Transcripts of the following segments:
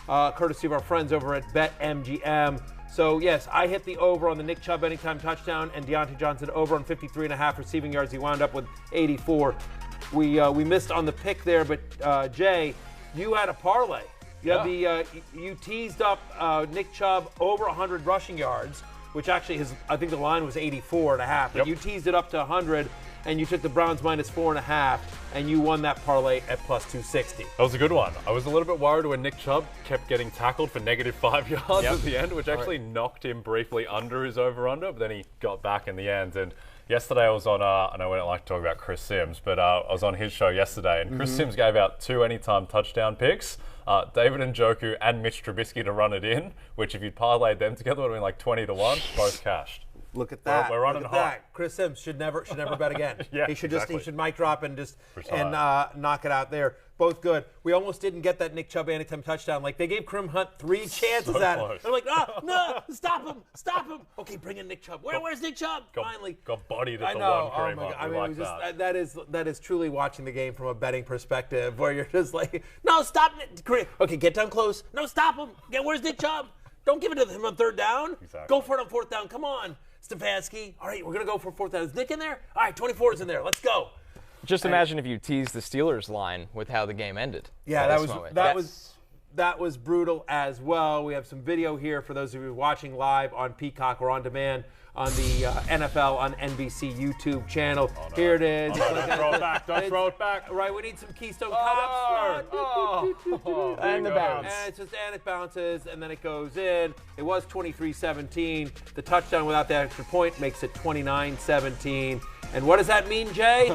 courtesy of our friends over at BetMGM. So, yes, I hit the over on the Nick Chubb anytime touchdown and Deontay Johnson over on 53.5 receiving yards. He wound up with 84. We missed on the pick there, but Jay, you had a parlay. You teased up Nick Chubb over 100 rushing yards, which actually I think the line was 84.5. But you teased it up to 100, and you took the Browns minus 4.5, and you won that parlay at plus 260. That was a good one. I was a little bit worried when Nick Chubb kept getting tackled for -5 yards at the end, which actually knocked him briefly under his over-under, but then he got back in the end. And yesterday I was on, I know we don't like to talk about Chris Sims, but I was on his show yesterday, and Chris Sims gave out 2 anytime touchdown picks. David Njoku and Mitch Trubisky to run it in, which if you'd parlayed them together would have been like 20-1, both cashed. Look at that. We're running hot. Chris Sims should never bet again. He should mic drop and knock it out there. Both good. We almost didn't get that Nick Chubb anytime touchdown. Like, they gave Kareem Hunt 3 chances at it. They're like, no, stop him. Okay, bring in Nick Chubb. Where's Nick Chubb? Finally. Got bodied at the one Kareem Hunt. I mean, that is truly watching the game from a betting perspective, where you're just like, no, stop it. Okay, get down close. No, stop him. Where's Nick Chubb? Don't give it to him on 3rd down. Exactly. Go for it on 4th down. Come on, Stefanski. All right, we're going to go for 4th down. Is Nick in there? All right, 24 is in there. Let's go. Just imagine if you teased the Steelers line with how the game ended. Yeah, that was brutal as well. We have some video here for those of you watching live on Peacock or on demand on the NFL on NBC YouTube channel. Oh, no. Here it is. Don't throw it back. Don't throw it back. Right, we need some Keystone Cops. And the bounce. And it bounces, and then it goes in. It was 23-17. The touchdown without the extra point makes it 29-17. And what does that mean, Jay?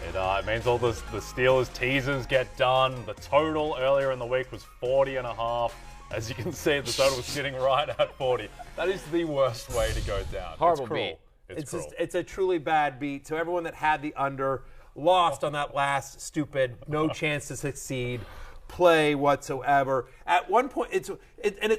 It means all the Steelers teasers get done. The total earlier in the week was 40.5. As you can see, the total was sitting right at 40. That is the worst way to go down. Horrible beat. It's a truly bad beat. So everyone that had the under lost on that last stupid, no chance to succeed play whatsoever. At one point,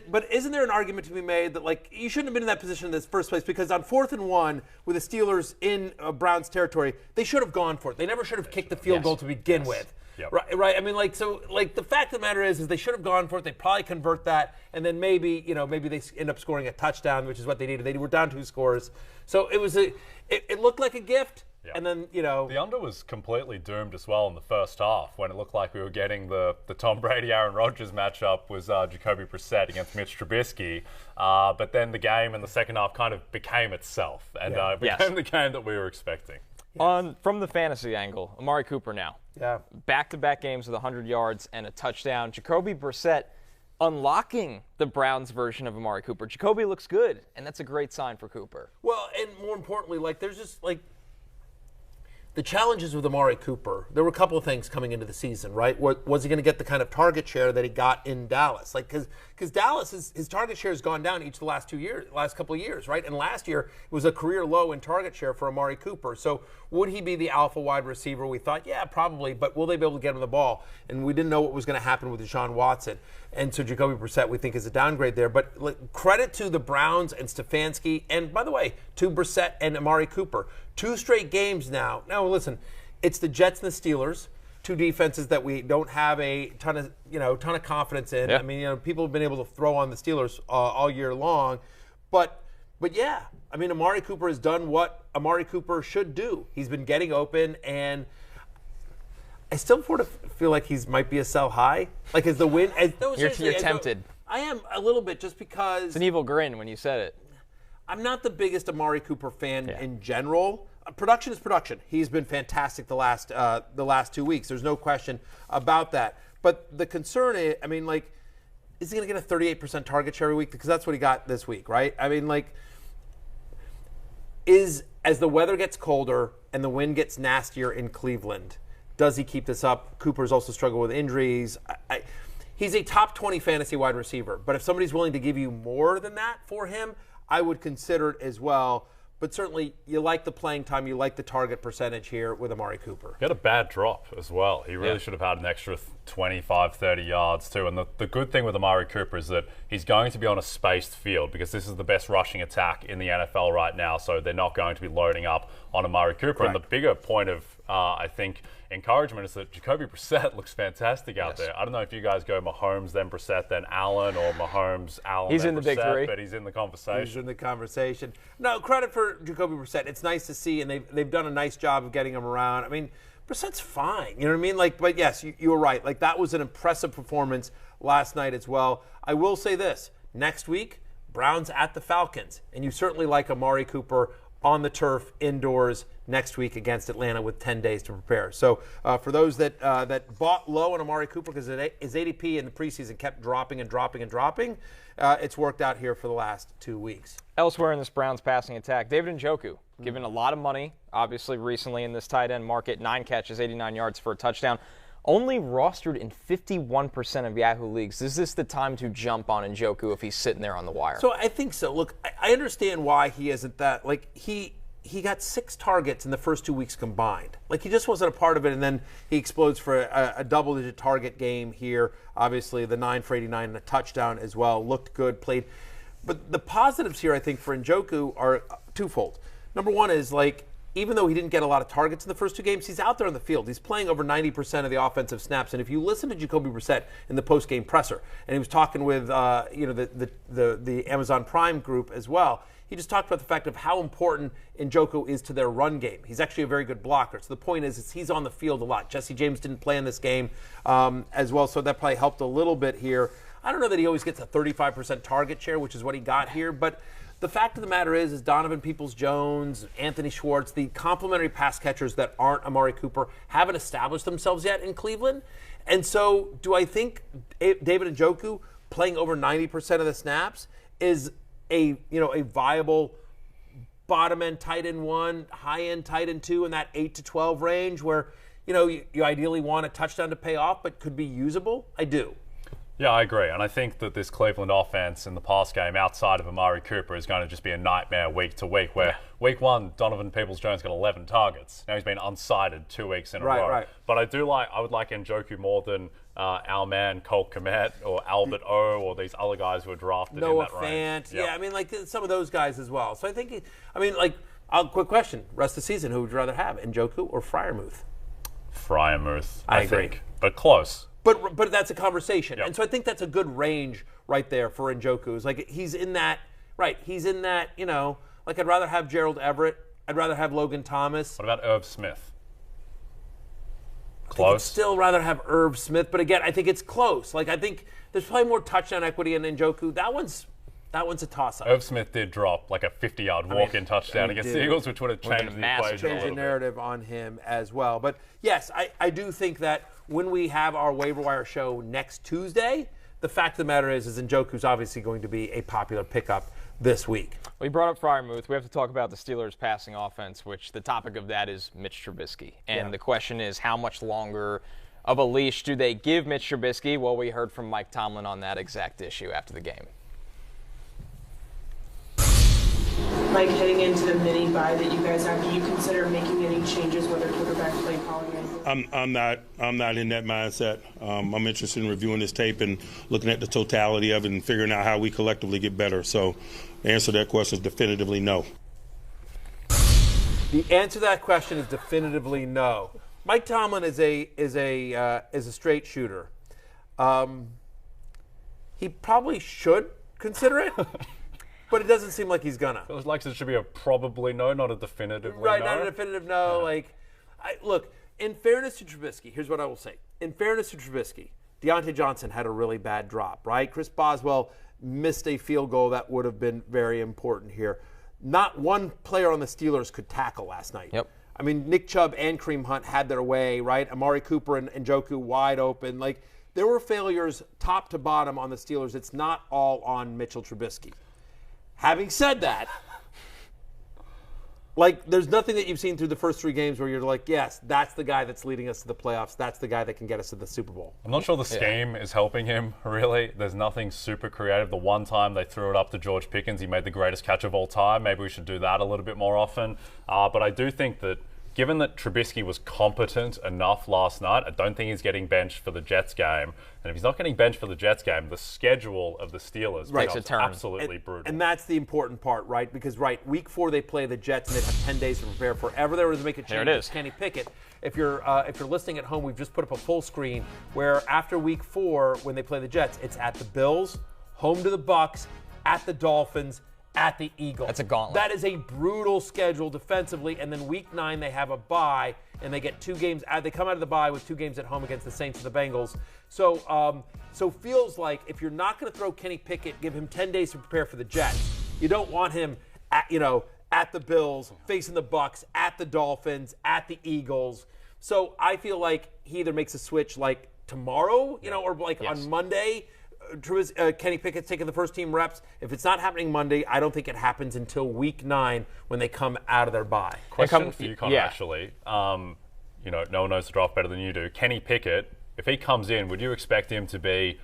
but isn't there an argument to be made that, like, you shouldn't have been in that position in the first place, because on 4th and 1 with the Steelers in Browns territory, they should have gone for it. They never should have kicked the field goal to begin with. Yep. Right. I mean, the fact of the matter is they should have gone for it. They probably convert that, and then maybe they end up scoring a touchdown, which is what they needed. They were down 2 scores, so it looked like a gift. Yep. And then, the under was completely doomed as well in the first half, when it looked like we were getting the Tom Brady-Aaron Rodgers matchup was Jacoby Brissett against Mitch Trubisky. But then the game in the second half kind of became itself, and became the game that we were expecting. From the fantasy angle, Amari Cooper now. Yeah. Back-to-back games with 100 yards and a touchdown. Jacoby Brissett unlocking the Browns version of Amari Cooper. Jacoby looks good, and that's a great sign for Cooper. Well, and more importantly, there's just, the challenges with Amari Cooper, there were a couple of things coming into the season, right? Was he going to get the kind of target share that he got in Dallas? Because Dallas, his target share has gone down each of the last couple of years, right? And last year, it was a career low in target share for Amari Cooper. So would he be the alpha wide receiver? We thought, yeah, probably, but will they be able to get him the ball? And we didn't know what was going to happen with Deshaun Watson. And so Jacoby Brissett, we think, is a downgrade there. But credit to the Browns and Stefanski, and by the way, to Brissett and Amari Cooper. 2 straight games now. Now, listen, it's the Jets and the Steelers, 2 defenses that we don't have a ton of confidence in. Yeah. I mean, people have been able to throw on the Steelers all year long, but yeah, I mean, Amari Cooper has done what Amari Cooper should do. He's been getting open, and I still sort of feel like he might be a sell high. Like, as the win, You're tempted. I am a little bit, just because it's an evil grin when you said it. I'm not the biggest Amari Cooper fan in general. Production is production. He's been fantastic the last 2 weeks. There's no question about that. But the concern is, I mean, is he going to get a 38% target share every week? Because that's what he got this week, right? I mean, as the weather gets colder and the wind gets nastier in Cleveland, does he keep this up? Cooper's also struggled with injuries. He's a top 20 fantasy wide receiver. But if somebody's willing to give you more than that for him, I would consider it as well. But certainly, you like the playing time, you like the target percentage here with Amari Cooper. He had a bad drop as well. He really should have had an extra 25, 30 yards too. And the good thing with Amari Cooper is that he's going to be on a spaced field, because this is the best rushing attack in the NFL right now. So they're not going to be loading up on Amari Cooper. Correct. And the bigger point of I think encouragement is that Jacoby Brissett looks fantastic out there. I don't know if you guys go Mahomes, then Brissett, then Allen, or Mahomes, Allen, he's then in the Brissett, big three. but he's in the conversation. He's in the conversation. No, credit for Jacoby Brissett. It's nice to see, and they've done a nice job of getting him around. I mean, Brissett's fine. You know what I mean? Like, but yes, you were right. Like, that was an impressive performance last night as well. I will say this. Next week, Browns at the Falcons. And you certainly like Amari Cooper on the turf indoors next week against Atlanta with 10 days to prepare. So for those that bought low on Amari Cooper because his ADP in the preseason kept dropping and dropping and dropping, it's worked out here for the last 2 weeks. Elsewhere in this Browns passing attack, David Njoku, given a lot of money, obviously recently in this tight end market, 9 catches, 89 yards for a touchdown. Only rostered in 51% of Yahoo leagues. Is this the time to jump on Njoku if he's sitting there on the wire? So I think so. Look, I understand why he isn't that. Like, he got 6 targets in the first 2 weeks combined. Like, he just wasn't a part of it, and then he explodes for a double-digit target game here. Obviously, the 9 for 89 and a touchdown as well. Looked good, played. But the positives here, I think, for Njoku are twofold. Number one is, like, even though he didn't get a lot of targets in the first 2 games, he's out there on the field. He's playing over 90% of the offensive snaps. And if you listen to Jacoby Brissett in the post-game presser, and he was talking with the Amazon Prime group as well, he just talked about the fact of how important Njoku is to their run game. He's actually a very good blocker. So the point is he's on the field a lot. Jesse James didn't play in this game as well, so that probably helped a little bit here. I don't know that he always gets a 35% target share, which is what he got here, but the fact of the matter is Donovan Peoples-Jones, Anthony Schwartz, the complementary pass catchers that aren't Amari Cooper haven't established themselves yet in Cleveland. And so do I think David Njoku playing over 90% of the snaps is a viable bottom-end tight end 1, high-end tight end 2 in that 8 to 12 range where, you ideally want a touchdown to pay off but could be usable? I do. Yeah, I agree. And I think that this Cleveland offense in the pass game outside of Amari Cooper is going to just be a nightmare week to week, where week 1, Donovan Peoples-Jones got 11 targets. Now he's been unsighted 2 weeks in a row. Right. But I would like Njoku more than our man Colt Kmet or Albert O or these other guys who were drafted Noah in that range. Fant. Yep. Yeah, I mean, like some of those guys as well. So I think, quick question. Rest of the season, who would you rather have, Njoku or Freiermuth? Freiermuth, I agree. think. But close. But that's a conversation. Yep. And so I think that's a good range right there for Njoku. It's like he's in that, like I'd rather have Gerald Everett. I'd rather have Logan Thomas. What about Irv Smith? Close. I'd still rather have Irv Smith. But again, I think it's close. Like, I think there's probably more touchdown equity in Njoku. That one's a toss-up. Irv Smith did drop like a 50-yard walk-in touchdown against the Eagles, which would have changed the equation. Change the narrative on him as well. But yes, I do think that when we have our waiver wire show next Tuesday, the fact of the matter is Njoku's obviously going to be a popular pickup this week. We brought up Freiermuth. We have to talk about the Steelers' passing offense, which the topic of that is Mitch Trubisky. And the question is, how much longer of a leash do they give Mitch Trubisky? Well, we heard from Mike Tomlin on that exact issue after the game. Like heading into the mini bye that you guys have, do you consider making any changes, whether quarterback play calling? I'm not in that mindset. I'm interested in reviewing this tape and looking at the totality of it and figuring out how we collectively get better. So the answer to that question is definitively no. The answer to that question is definitively no. Mike Tomlin is a straight shooter. He probably should consider it. But it doesn't seem like he's gonna. It looks like it should be a probably no, not a definitively no. Right, not a definitive no. Look, in fairness to Trubisky, here's what I will say. In fairness to Trubisky, Deontay Johnson had a really bad drop, right? Chris Boswell missed a field goal that would have been very important here. Not one player on the Steelers could tackle last night. Yep. I mean, Nick Chubb and Kareem Hunt had their way, right? Amari Cooper and Njoku wide open. Like, there were failures top to bottom on the Steelers. It's not all on Mitchell Trubisky. Having said that, there's nothing that you've seen through the first 3 games where you're like, yes, that's the guy that's leading us to the playoffs. That's the guy that can get us to the Super Bowl. I'm not sure the scheme is helping him, really. There's nothing super creative. The one time they threw it up to George Pickens, he made the greatest catch of all time. Maybe we should do that a little bit more often. But I do think that given that Trubisky was competent enough last night, I don't think he's getting benched for the Jets game. And if he's not getting benched for the Jets game, the schedule of the Steelers becomes absolutely brutal. And that's the important part, right? Because, week 4 they play the Jets and they have 10 days to prepare for whatever they were to make a change. There it is. Kenny Pickett. If you're listening at home, we've just put up a full screen where after week 4, when they play the Jets, it's at the Bills, home to the Bucks, at the Dolphins, at the Eagles. That's a gauntlet. That is a brutal schedule defensively. And then week 9 they have a bye and they get 2 games. They come out of the bye with 2 games at home against the Saints and the Bengals. So feels like if you're not going to throw Kenny Pickett, give him 10 days to prepare for the Jets. You don't want him at the Bills, facing the Bucks, at the Dolphins, at the Eagles. So I feel like he either makes a switch like tomorrow, or like on Monday. Kenny Pickett's taking the first team reps. If it's not happening Monday, I don't think it happens until week 9 when they come out of their bye. Question for you, Connor, actually. No one knows the draft better than you do. Kenny Pickett, if he comes in, would you expect him to be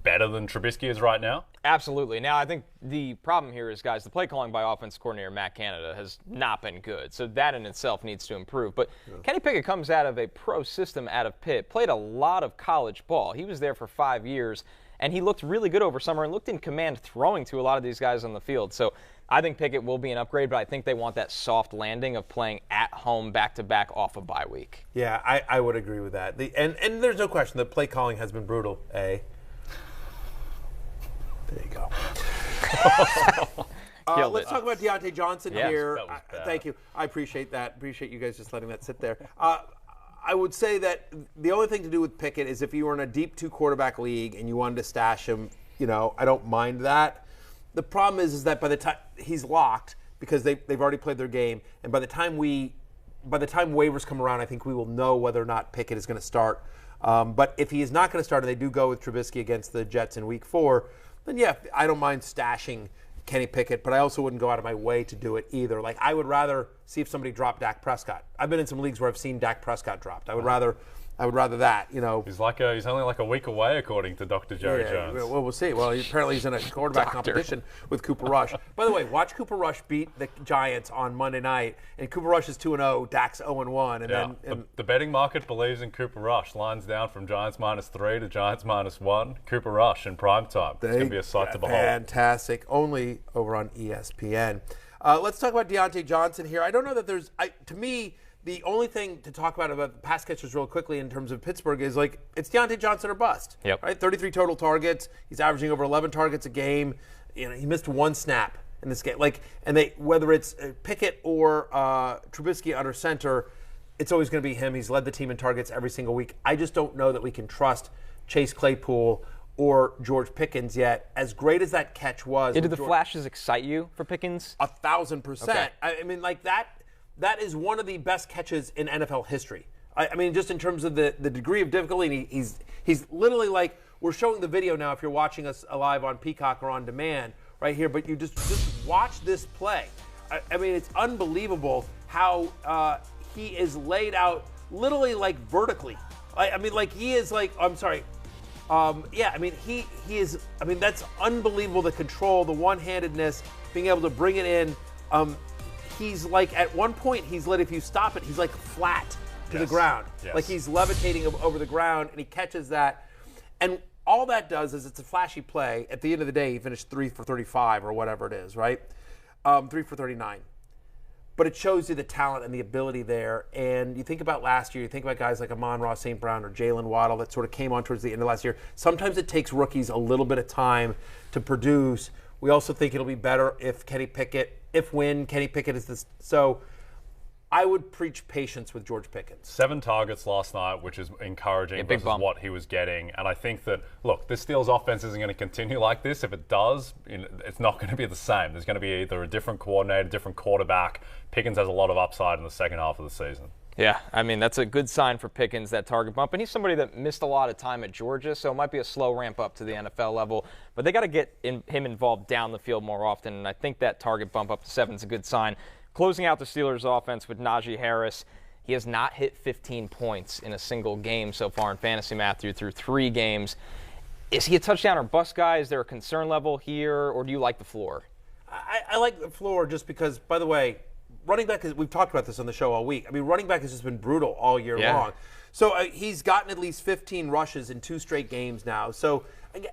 better than Trubisky is right now? Absolutely. Now, I think the problem here is, guys, the play calling by offense coordinator Matt Canada has not been good. So that in itself needs to improve. But Kenny Pickett comes out of a pro system out of Pitt, played a lot of college ball. He was there for 5 years. And he looked really good over summer and looked in command throwing to a lot of these guys on the field. So I think Pickett will be an upgrade, but I think they want that soft landing of playing at home back-to-back off a bye week. Yeah, I would agree with that. And there's no question the play calling has been brutal, There you go. Let's talk about Deontay Johnson here. Thank you. I appreciate that. Appreciate you guys just letting that sit there. I would say that the only thing to do with Pickett is if you were in a deep 2-quarterback league and you wanted to stash him, I don't mind that. The problem is that by the time he's locked because they've already played their game, and by the time waivers come around, I think we will know whether or not Pickett is going to start. But if he is not going to start and they do go with Trubisky against the Jets in week 4, then I don't mind stashing Kenny Pickett, but I also wouldn't go out of my way to do it either. Like, I would rather see if somebody dropped Dak Prescott. I've been in some leagues where I've seen Dak Prescott dropped. I would rather that, He's only like a week away, according to Dr. Jerry Jones. Well, we'll see. Well, apparently he's in a quarterback competition with Cooper Rush. By the way, watch Cooper Rush beat the Giants on Monday night, and Cooper Rush is 2-0, Dak's 0-1. The betting market believes in Cooper Rush. Lines down from Giants -3 to Giants -1. Cooper Rush in primetime. It's going to be a sight to behold. Fantastic. Only over on ESPN. Let's talk about Deontay Johnson here. I don't know that to me, the only thing to talk about the pass catchers real quickly in terms of Pittsburgh is it's Deontay Johnson or bust. Yep. Right? 33 total targets. He's averaging over 11 targets a game. He missed 1 snap in this game. Whether it's Pickett or Trubisky under center, it's always going to be him. He's led the team in targets every single week. I just don't know that we can trust Chase Claypool or George Pickens yet. As great as that catch was. Did the flashes excite you for Pickens? 1,000%. Okay. I mean, that is one of the best catches in NFL history. I mean, just in terms of the degree of difficulty, he's literally we're showing the video now if you're watching us live on Peacock or on demand right here, but you just watch this play. I mean, it's unbelievable how he is laid out literally vertically. He is I'm sorry. I mean, he is, that's unbelievable, the control, the one-handedness, being able to bring it in. He's at one point, if you stop it, he's flat to the ground. Yes. He's levitating over the ground, and he catches that. And all that does is it's a flashy play. At the end of the day, he finished 3 for 35 or whatever it is, right? 3 for 39. But it shows you the talent and the ability there. And you think about last year, you think about guys like Amon-Ra St. Brown or Jalen Waddle that sort of came on towards the end of last year. Sometimes it takes rookies a little bit of time to produce. We also think it'll be better if Kenny Pickett is this. So I would preach patience with George Pickens. 7 targets last night, which is encouraging versus what he was getting. And I think that, look, this Steelers offense isn't going to continue like this. If it does, it's not going to be the same. There's going to be either a different coordinator, different quarterback. Pickens has a lot of upside in the second half of the season. Yeah, I mean, that's a good sign for Pickens, that target bump. And he's somebody that missed a lot of time at Georgia, so it might be a slow ramp up to the NFL level. But they got to get him involved down the field more often, and I think that target bump up to 7 is a good sign. Closing out the Steelers' offense with Najee Harris. He has not hit 15 points in a single game so far in fantasy, Matthew, through 3 games. Is he a touchdown or bust guy? Is there a concern level here, or do you like the floor? I like the floor just because, by the way, running back, we've talked about this on the show all week. I mean, running back has just been brutal all year long. So he's gotten at least 15 rushes in 2 straight games now. So,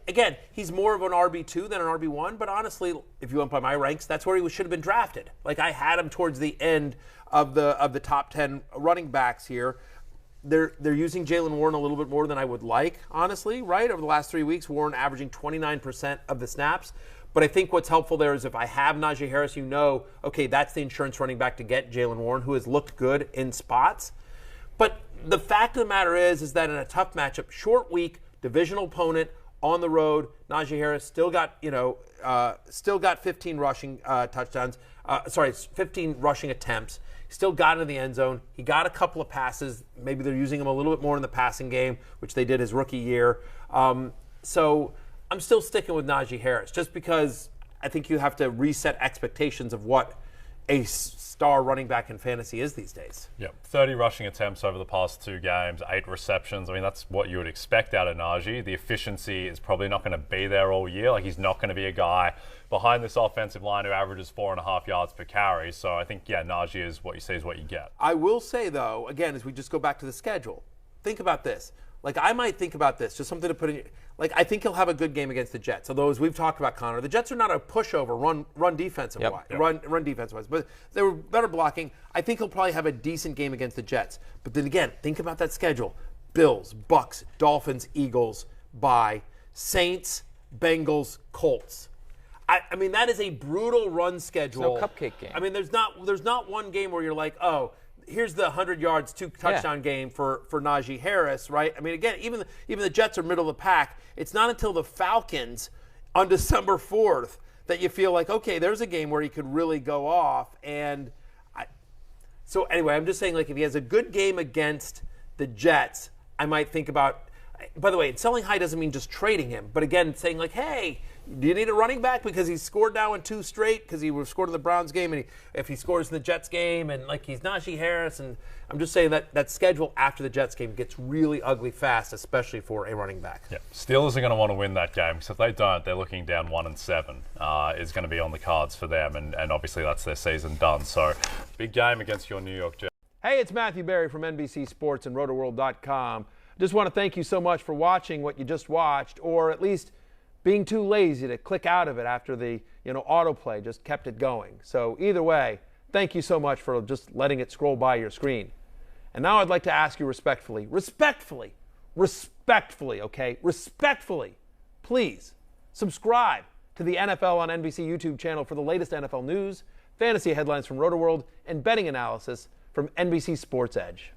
again, he's more of an RB2 than an RB1. But honestly, if you went by my ranks, that's where he should have been drafted. Like, I had him towards the end of the top 10 running backs here. They're using Jaylen Warren a little bit more than I would like, honestly, right? Over the last 3 weeks, Warren averaging 29% of the snaps. But I think what's helpful there is if I have Najee Harris, okay, that's the insurance running back to get Jaylen Warren, who has looked good in spots. But the fact of the matter is that in a tough matchup, short week, divisional opponent, on the road, Najee Harris still got 15 rushing touchdowns. 15 rushing attempts. Still got into the end zone. He got a couple of passes. Maybe they're using him a little bit more in the passing game, which they did his rookie year. So I'm still sticking with Najee Harris just because I think you have to reset expectations of what a star running back in fantasy is these days. Yeah, 30 rushing attempts over the past 2 games, 8 receptions. I mean, that's what you would expect out of Najee. The efficiency is probably not going to be there all year. Like, he's not going to be a guy behind this offensive line who averages 4.5 yards per carry. So I think, Najee is what you see is what you get. I will say, though, again, as we just go back to the schedule, think about this. Like, I might think about this, just something to put in. Like, I think he'll have a good game against the Jets. Although, as we've talked about, Connor, the Jets are not a pushover run defensive wise, run defense wise, but they were better blocking. I think he'll probably have a decent game against the Jets. But then again, think about that schedule: Bills, Bucks, Dolphins, Eagles, bye, Saints, Bengals, Colts. I mean, that is a brutal run schedule. It's no cupcake game. I mean, there's not one game where you're like, oh, here's the 100 yards, 2 touchdown game for Najee Harris, right? I mean, again, even the Jets are middle of the pack. It's not until the Falcons on December 4th that you feel like, okay, there's a game where he could really go off. So anyway, I'm just saying, like, if he has a good game against the Jets, I might think about. By the way, selling high doesn't mean just trading him, but again, saying like, hey, do you need a running back because he's scored now in 2 straight because he was scored in the Browns game, and if he scores in the Jets game, and like he's Najee Harris, and I'm just saying that schedule after the Jets game gets really ugly fast, especially for a running back. Yeah, Steelers are going to want to win that game because if they don't, they're looking down 1-7. Is going to be on the cards for them, and obviously that's their season done. So, big game against your New York Jets. Hey, it's Matthew Berry from NBC Sports and RotoWorld.com. Just want to thank you so much for watching what you just watched, or at least being too lazy to click out of it after the autoplay just kept it going. So either way, thank you so much for just letting it scroll by your screen. And now I'd like to ask you respectfully, please subscribe to the NFL on NBC YouTube channel for the latest NFL news, fantasy headlines from RotoWorld, and betting analysis from NBC Sports Edge.